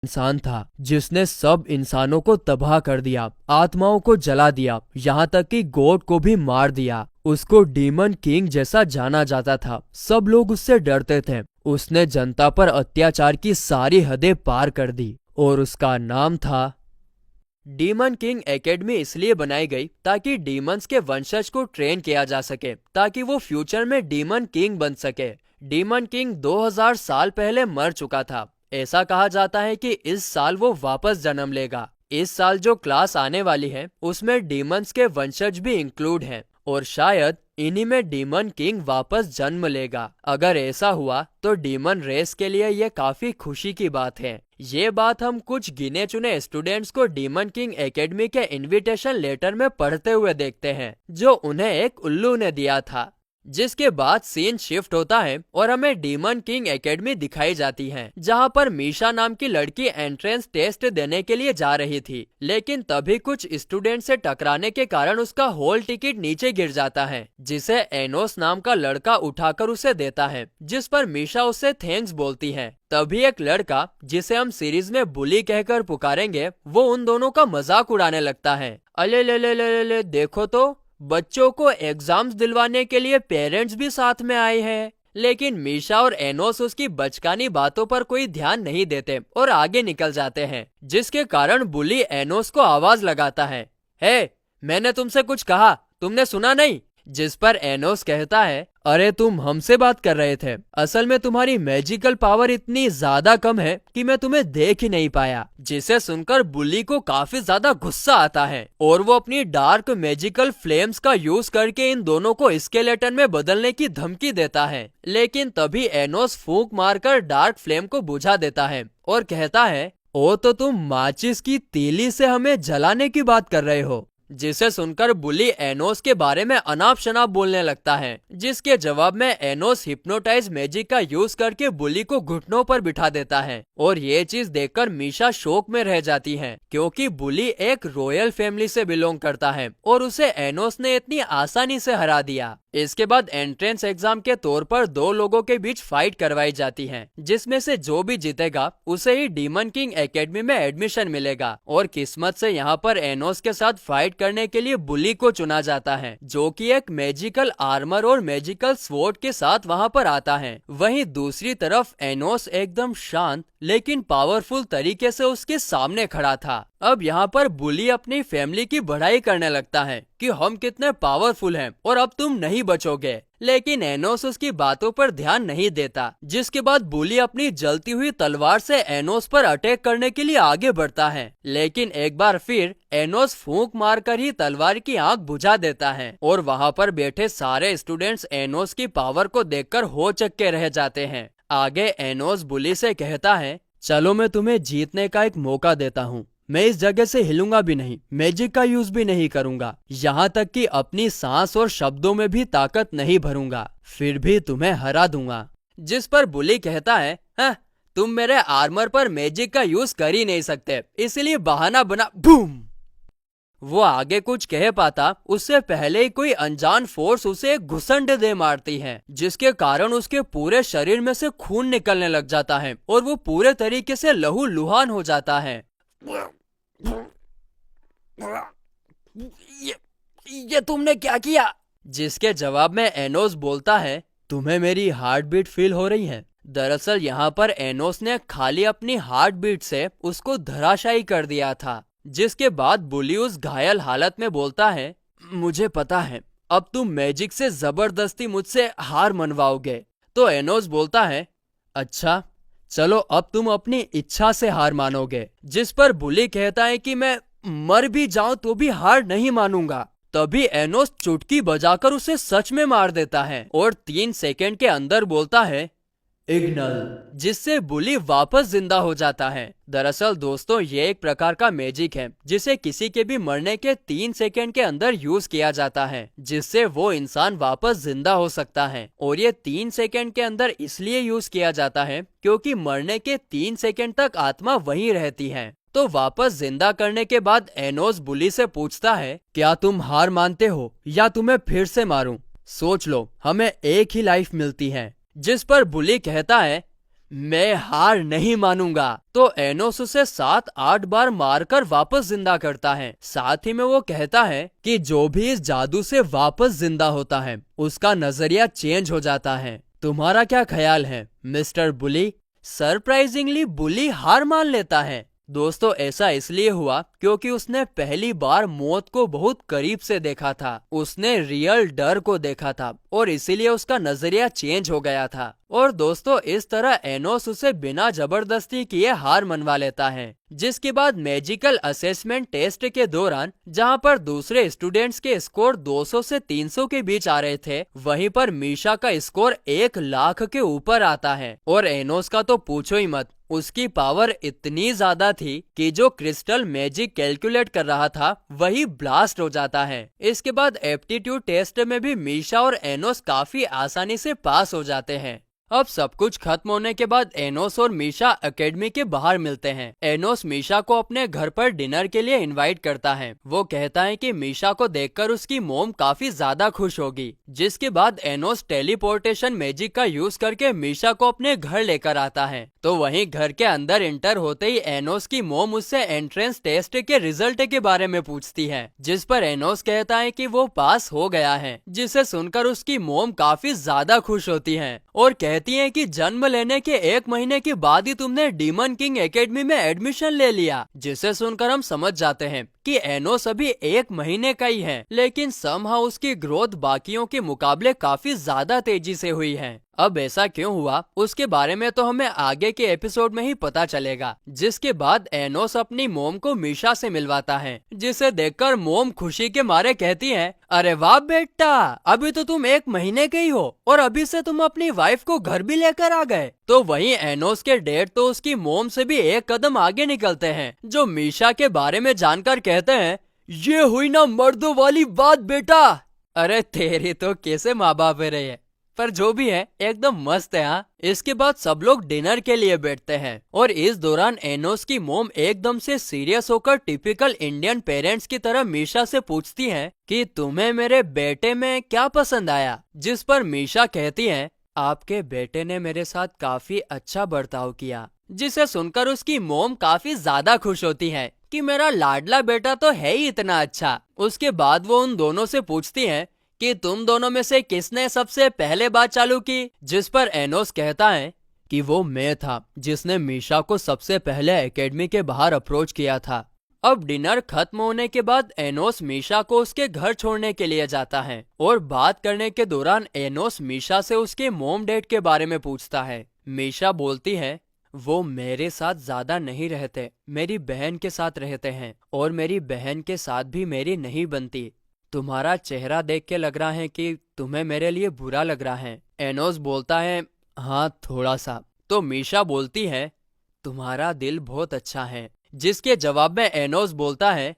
इंसान था जिसने सब इंसानों को तबाह कर दिया, आत्माओं को जला दिया, यहाँ तक कि गॉड को भी मार दिया। उसको डीमन किंग जैसा जाना जाता था, सब लोग उससे डरते थे। उसने जनता पर अत्याचार की सारी हदें पार कर दी और उसका नाम था डीमन किंग एकेडमी। इसलिए बनाई गई ताकि डीमंस के वंशज को ट्रेन किया जा सके, ताकि वो फ्यूचर में डीमन किंग बन सके। डीमन किंग 2000 साल पहले मर चुका था। ऐसा कहा जाता है कि इस साल वो वापस जन्म लेगा। इस साल जो क्लास आने वाली है उसमें डीमंस के वंशज भी इंक्लूड हैं और शायद इन्हीं में डीमन किंग वापस जन्म लेगा। अगर ऐसा हुआ तो डीमन रेस के लिए ये काफी खुशी की बात है। ये बात हम कुछ गिने चुने स्टूडेंट्स को डीमन किंग एकेडमी के इनविटेशन लेटर में पढ़ते हुए देखते हैं, जो उन्हें एक उल्लू ने दिया था। जिसके बाद सीन शिफ्ट होता है और हमें डीमन किंग एकेडमी दिखाई जाती है, जहाँ पर मीशा नाम की लड़की एंट्रेंस टेस्ट देने के लिए जा रही थी। लेकिन तभी कुछ स्टूडेंट से टकराने के कारण उसका हॉल टिकट नीचे गिर जाता है, जिसे एनोस नाम का लड़का उठाकर उसे देता है, जिस पर मीशा उससे थैंक्स बोलती है। तभी एक लड़का, जिसे हम सीरीज में बुली कहकर पुकारेंगे, वो उन दोनों का मजाक उड़ाने लगता है। अले ले ले ले ले ले, देखो तो बच्चों को एग्जाम्स दिलवाने के लिए पेरेंट्स भी साथ में आए हैं। लेकिन मीशा और एनोस उसकी बचकानी बातों पर कोई ध्यान नहीं देते और आगे निकल जाते हैं, जिसके कारण बुली एनोस को आवाज लगाता है, हे, मैंने तुमसे कुछ कहा, तुमने सुना नहीं? जिस पर एनोस कहता है, अरे तुम हमसे बात कर रहे थे, असल में तुम्हारी मैजिकल पावर इतनी ज्यादा कम है कि मैं तुम्हें देख ही नहीं पाया। जिसे सुनकर बुली को काफी ज्यादा गुस्सा आता है और वो अपनी डार्क मैजिकल फ्लेम्स का यूज करके इन दोनों को स्केलेटन में बदलने की धमकी देता है। लेकिन तभी एनोस फूंक मारकर डार्क फ्लेम को बुझा देता है और कहता है, ओ तो तुम माचिस की तीली से हमें जलाने की बात कर रहे हो। जिसे सुनकर बुली एनोस के बारे में अनाप शनाप बोलने लगता है, जिसके जवाब में एनोस हिप्नोटाइज मैजिक का यूज करके बुली को घुटनों पर बिठा देता है। और ये चीज देखकर मीशा शोक में रह जाती है, क्योंकि बुली एक रॉयल फैमिली से बिलोंग करता है और उसे एनोस ने इतनी आसानी से हरा दिया। इसके बाद एंट्रेंस एग्जाम के तौर पर दो लोगों के बीच फाइट करवाई जाती है, जिसमें से जो भी जीतेगा उसे ही डीमन किंग एकेडमी में एडमिशन मिलेगा। और किस्मत से यहाँ पर एनोस के साथ फाइट करने के लिए बुली को चुना जाता है, जो कि एक मैजिकल आर्मर और मैजिकल स्वॉर्ड के साथ वहाँ पर आता है। वहीं दूसरी तरफ एनोस एकदम शांत लेकिन पावरफुल तरीके से उसके सामने खड़ा था। अब यहाँ पर बुली अपनी फैमिली की बढ़ाई करने लगता है कि हम कितने पावरफुल हैं और अब तुम नहीं बचोगे। लेकिन एनोस उसकी बातों पर ध्यान नहीं देता, जिसके बाद बुली अपनी जलती हुई तलवार से एनोस पर अटैक करने के लिए आगे बढ़ता है। लेकिन एक बार फिर एनोस फूंक मारकर ही तलवार की आंख बुझा देता है और वहाँ पर बैठे सारे स्टूडेंट्स एनोस की पावर को देखकर होचक्के रह जाते हैं। आगे एनोस बुली से कहता है, चलो मैं तुम्हें जीतने का एक मौका देता हूँ। मैं इस जगह से हिलूंगा भी नहीं, मैजिक का यूज भी नहीं करूंगा, यहाँ तक कि अपनी सांस और शब्दों में भी ताकत नहीं भरूंगा, फिर भी तुम्हें हरा दूंगा। जिस पर बुली कहता है, हाँ, तुम मेरे आर्मर पर मैजिक का यूज कर ही नहीं सकते, इसलिए बहाना बना। बूम! वो आगे कुछ कह पाता उससे पहले ही कोई अनजान फोर्स उसे एक घुसंड दे मारती है, जिसके कारण उसके पूरे शरीर में से खून निकलने लग जाता है और वो पूरे तरीके से लहूलुहान हो जाता है। ये तुमने क्या किया? जिसके जवाब में एनोस बोलता है, तुम्हें मेरी हार्ट बीट फील हो रही है? दरअसल यहाँ पर एनोस ने खाली अपनी हार्ट बीट से उसको धराशायी कर दिया था। जिसके बाद बुली उस घायल हालत में बोलता है, मुझे पता है अब तुम मैजिक से जबरदस्ती मुझसे हार मनवाओगे। तो एनोस बोलता है, अच्छा चलो अब तुम अपनी इच्छा से हार मानोगे। जिस पर बुली कहता है कि मैं मर भी जाऊं तो भी हार नहीं मानूंगा। तभी एनोस चुटकी बजाकर उसे सच में मार देता है और 3 सेकंड के अंदर बोलता है, इग्नल, जिससे बुली वापस जिंदा हो जाता है। दरअसल दोस्तों, ये एक प्रकार का मैजिक है जिसे किसी के भी मरने के 3 सेकंड के अंदर यूज किया जाता है, जिससे वो इंसान वापस जिंदा हो सकता है। और ये 3 सेकंड के अंदर इसलिए यूज किया जाता है क्योंकि मरने के 3 सेकंड तक आत्मा वहीं रहती है। तो वापस जिंदा करने के बाद एनोस बुली से पूछता है, क्या तुम हार मानते हो या तुम्हें फिर से मारूं? सोच लो, हमें एक ही लाइफ मिलती है। जिस पर बुली कहता है, मैं हार नहीं मानूंगा। तो एनोस उसे 7-8 बार मारकर वापस जिंदा करता है। साथ ही में वो कहता है कि जो भी इस जादू से वापस जिंदा होता है उसका नजरिया चेंज हो जाता है। तुम्हारा क्या ख्याल है मिस्टर बुली? सरप्राइजिंगली बुली हार मान लेता है। दोस्तों, ऐसा इसलिए हुआ क्योंकि उसने पहली बार मौत को बहुत करीब से देखा था। उसने रियल डर को देखा था और इसीलिए उसका नजरिया चेंज हो गया था। और दोस्तों, इस तरह एनोस उसे बिना जबरदस्ती किए हार मनवा लेता है। जिसके बाद मैजिकल असेसमेंट टेस्ट के दौरान जहां पर दूसरे स्टूडेंट्स के स्कोर 200 से 300 के बीच आ रहे थे, वहीं पर मीशा का स्कोर 1 लाख के ऊपर आता है। और एनोस का तो पूछो ही मत, उसकी पावर इतनी ज्यादा थी कि जो क्रिस्टल मैजिक कैलकुलेट कर रहा था वही ब्लास्ट हो जाता है। इसके बाद एप्टीट्यूड टेस्ट में भी मीशा और एनोस काफी आसानी से पास हो जाते हैं। अब सब कुछ खत्म होने के बाद एनोस और मीशा एकेडमी के बाहर मिलते हैं। एनोस मीशा को अपने घर पर डिनर के लिए इनवाइट करता है। वो कहता है कि मीशा को देखकर उसकी मोम काफी ज्यादा खुश होगी। जिसके बाद एनोस टेलीपोर्टेशन मैजिक का यूज करके मीशा को अपने घर लेकर आता है। तो वहीं घर के अंदर एंटर होते ही एनोस की मोम उससे एंट्रेंस टेस्ट के रिजल्ट के बारे में पूछती है, जिस पर एनोस कहता है कि वो पास हो गया है। जिसे सुनकर उसकी मोम काफी ज्यादा खुश होती है और कहती है कि जन्म लेने के 1 महीने के बाद ही तुमने डीमन किंग एकेडमी में एडमिशन ले लिया। जिसे सुनकर हम समझ जाते हैं कि एनोस अभी 1 महीने का ही है, लेकिन समहाउ उसकी ग्रोथ बाकियों के मुकाबले काफी ज्यादा तेजी से हुई है। अब ऐसा क्यों हुआ उसके बारे में तो हमें आगे के एपिसोड में ही पता चलेगा। जिसके बाद एनोस अपनी मोम को मीशा से मिलवाता है, जिसे देखकर मोम खुशी के मारे कहती है, अरे वाह बेटा, अभी तो तुम 1 महीने के ही हो और अभी से तुम अपनी वाइफ को घर भी लेकर आ गए। तो वहीं एनोस के डैड तो उसकी मोम से भी 1 कदम आगे निकलते हैं, जो मीशा के बारे में जानकर कहते हैं, ये हुई ना मर्दों वाली बात बेटा। अरे तेरी तो कैसे माँ बाप है रहे, पर जो भी है एकदम मस्त है। हाँ, इसके बाद सब लोग डिनर के लिए बैठते हैं और इस दौरान एनोस की मोम एकदम से सीरियस होकर टिपिकल इंडियन पेरेंट्स की तरह मीशा से पूछती है कि तुम्हें मेरे बेटे में क्या पसंद आया। जिस पर मीशा कहती है, आपके बेटे ने मेरे साथ काफी अच्छा बर्ताव किया। जिसे सुनकर उसकी मोम काफी ज्यादा खुश होती है कि मेरा लाडला बेटा तो है ही इतना अच्छा। उसके बाद वो उन दोनों से पूछती है कि तुम दोनों में से किसने सबसे पहले बात चालू की। जिस पर एनोस कहता है कि वो मैं था जिसने मीशा को सबसे पहले एकेडमी के बाहर अप्रोच किया था। अब डिनर खत्म होने के बाद एनोस मीशा को उसके घर छोड़ने के लिए जाता है और बात करने के दौरान एनोस मीशा से उसके मोम डैड के बारे में पूछता है। मीशा बोलती है, वो मेरे साथ ज्यादा नहीं रहते, मेरी बहन के साथ रहते हैं और मेरी बहन के साथ भी मेरी नहीं बनती। तुम्हारा चेहरा देख के लग रहा है कि तुम्हें मेरे लिए बुरा लग रहा है। एनोस बोलता है, हाँ थोड़ा सा। तो मीशा बोलती है, तुम्हारा दिल बहुत अच्छा है। जिसके जवाब में एनोस बोलता है,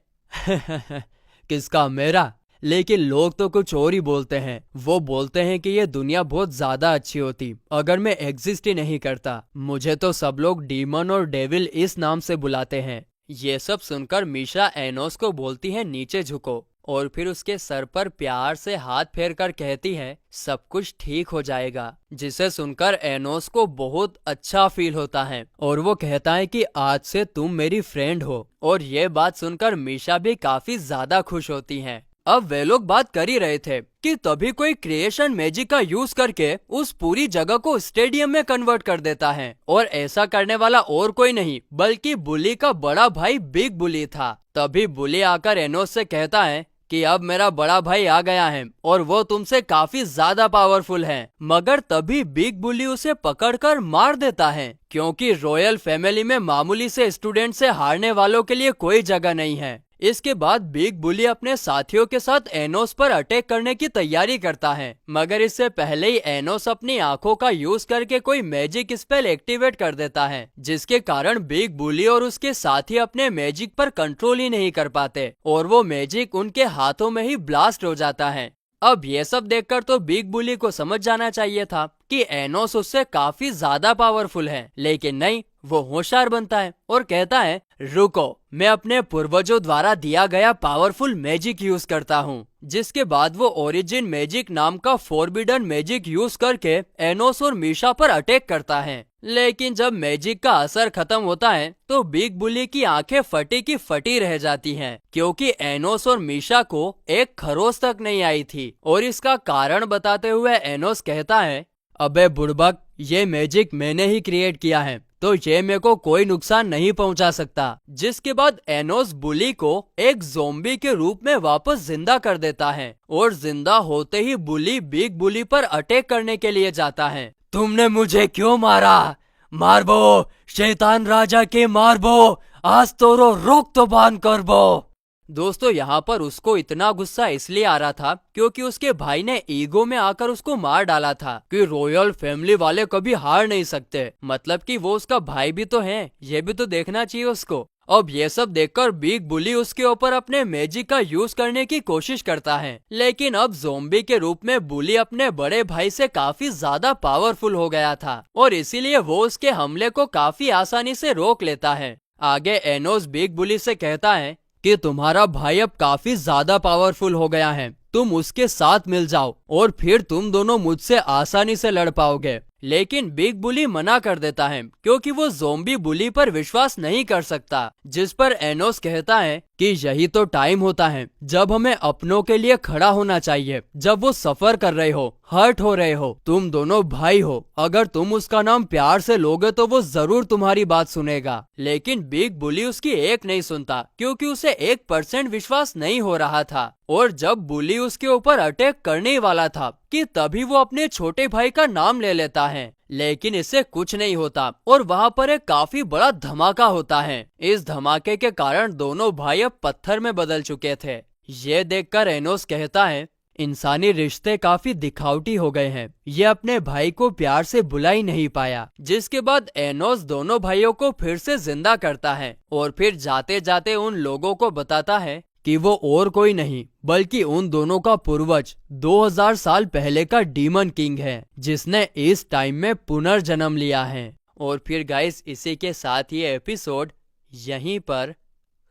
किसका? मेरा? लेकिन लोग तो कुछ और ही बोलते हैं। वो बोलते हैं कि ये दुनिया बहुत ज्यादा अच्छी होती अगर मैं एग्जिस्ट ही नहीं करता। मुझे तो सब लोग डीमन और डेविल इस नाम से बुलाते हैं। ये सब सुनकर मीशा एनोस को बोलती है, नीचे झुको, और फिर उसके सर पर प्यार से हाथ फेर कर कहती है, सब कुछ ठीक हो जाएगा। जिसे सुनकर एनोस को बहुत अच्छा फील होता है और वो कहता है कि आज से तुम मेरी फ्रेंड हो। और ये बात सुनकर मीशा भी काफी ज्यादा खुश होती हैं। अब वे लोग बात कर ही रहे थे कि तभी कोई क्रिएशन मैजिक का यूज करके उस पूरी जगह को स्टेडियम में कन्वर्ट कर देता है। और ऐसा करने वाला और कोई नहीं बल्कि बुली का बड़ा भाई बिग बुली था। तभी बुली आकर एनोस से कहता है कि अब मेरा बड़ा भाई आ गया है और वो तुमसे काफी ज्यादा पावरफुल है। मगर तभी बिग बुली उसे पकड़कर मार देता है, क्योंकि रॉयल फैमिली में मामूली से स्टूडेंट से हारने वालों के लिए कोई जगह नहीं है। इसके बाद बिग बुली अपने साथियों के साथ एनोस पर अटैक करने की तैयारी करता है, मगर इससे पहले ही एनोस अपनी आंखों का यूज करके कोई मैजिक स्पेल एक्टिवेट कर देता है, जिसके कारण बिग बुली और उसके साथी अपने मैजिक पर कंट्रोल ही नहीं कर पाते और वो मैजिक उनके हाथों में ही ब्लास्ट हो जाता है। अब ये सब देखकर तो बिग बुली को समझ जाना चाहिए था कि एनोस उससे काफी ज्यादा पावरफुल है, लेकिन नहीं, वो होशियार बनता है और कहता है, रुको, मैं अपने पूर्वजों द्वारा दिया गया पावरफुल मैजिक यूज करता हूँ। जिसके बाद वो ओरिजिन मैजिक नाम का फॉरबिडन मैजिक यूज करके एनोस और मीशा पर अटैक करता है। लेकिन जब मैजिक का असर खत्म होता है तो बिग बुली की आंखें फटी की फटी रह जाती हैं, क्योंकि एनोस और मीशा को एक खरोच तक नहीं आई थी। और इसका कारण बताते हुए एनोस कहता है, अबे बुड़बक, ये मैजिक मैंने ही क्रिएट किया है, तो ये मेरे को कोई नुकसान नहीं पहुंचा सकता। जिसके बाद एनोस बुली को एक ज़ोंबी के रूप में वापस जिंदा कर देता है और जिंदा होते ही बुली बिग बुली पर अटैक करने के लिए जाता है। तुमने मुझे क्यों मारा? मारबो, शैतान राजा के मारबो, आज तोरो रोक तो बांध कर बो। दोस्तों, यहाँ पर उसको इतना गुस्सा इसलिए आ रहा था क्योंकि उसके भाई ने ईगो में आकर उसको मार डाला था कि रॉयल फैमिली वाले कभी हार नहीं सकते। मतलब कि वो उसका भाई भी तो है, ये भी तो देखना चाहिए उसको। अब ये सब देखकर बिग बुली उसके ऊपर अपने मैजिक का यूज करने की कोशिश करता है, लेकिन अब ज़ोंबी के रूप में बुली अपने बड़े भाई से काफी ज्यादा पावरफुल हो गया था और इसीलिए वो उसके हमले को काफी आसानी से रोक लेता है। आगे एनोस बिग बुली से कहता है कि तुम्हारा भाई अब काफी ज्यादा पावरफुल हो गया है, तुम उसके साथ मिल जाओ और फिर तुम दोनों मुझसे आसानी से लड़ पाओगे। लेकिन बिग बुली मना कर देता है क्योंकि वो ज़ोंबी बुली पर विश्वास नहीं कर सकता। जिस पर एनोस कहता है कि यही तो टाइम होता है जब हमें अपनों के लिए खड़ा होना चाहिए, जब वो सफर कर रहे हो, हर्ट हो रहे हो। तुम दोनों भाई हो, अगर तुम उसका नाम प्यार से लोगे तो वो जरूर तुम्हारी बात सुनेगा। लेकिन बिग बुली उसकी एक नहीं सुनता क्योंकि उसे 1% विश्वास नहीं हो रहा था। और जब बुली उसके ऊपर अटैक करने ही वाला था कि तभी वो अपने छोटे भाई का नाम ले लेता है, लेकिन इससे कुछ नहीं होता और वहाँ पर एक काफी बड़ा धमाका होता है। इस धमाके के कारण दोनों भाई अब पत्थर में बदल चुके थे। ये देखकर एनोस कहता है, इंसानी रिश्ते काफी दिखावटी हो गए हैं, ये अपने भाई को प्यार से बुला ही नहीं पाया। जिसके बाद एनोस दोनों भाइयों को फिर से जिंदा करता है और फिर जाते जाते उन लोगों को बताता है कि वो और कोई नहीं बल्कि उन दोनों का पूर्वज 2000 साल पहले का डीमन किंग है, जिसने इस टाइम में पुनर्जन्म लिया है। और फिर गाइस, इसी के साथ ये एपिसोड यहीं पर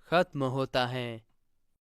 खत्म होता है।